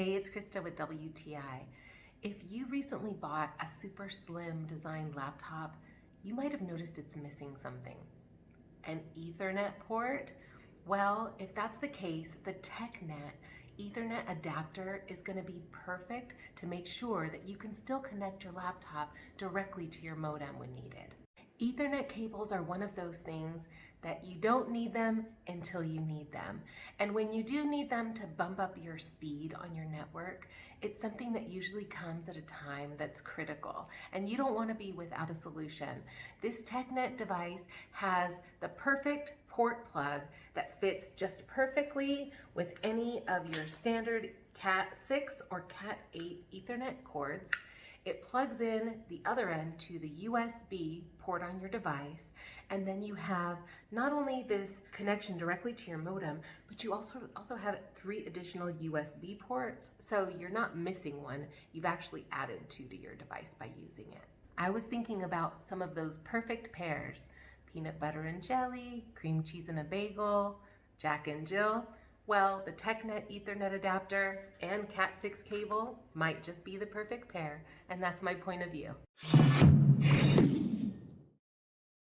Hey, it's Krista with WTI. If you recently bought a super slim design laptop, you might have noticed it's missing something. An Ethernet port? Well, if that's the case, the TECKNET Ethernet adapter is going to be perfect to make sure that you can still connect your laptop directly to your modem when needed. Ethernet cables are one of those things that you don't need them until you need them. And when you do need them to bump up your speed on your network, it's something that usually comes at a time that's critical. And you don't want to be without a solution. This TECKNET device has the perfect port plug that fits just perfectly with any of your standard Cat 6 or Cat 8 Ethernet cords. It plugs in the other end to the USB port on your device, and then you have not only this connection directly to your modem, but you also have 3 additional USB ports, so you're not missing one. You've actually added 2 to your device by using it. I was thinking about some of those perfect pairs: peanut butter and jelly, cream cheese and a bagel, Jack and Jill. Well, the TECKNET Ethernet adapter and Cat 6 cable might just be the perfect pair, and that's my point of view.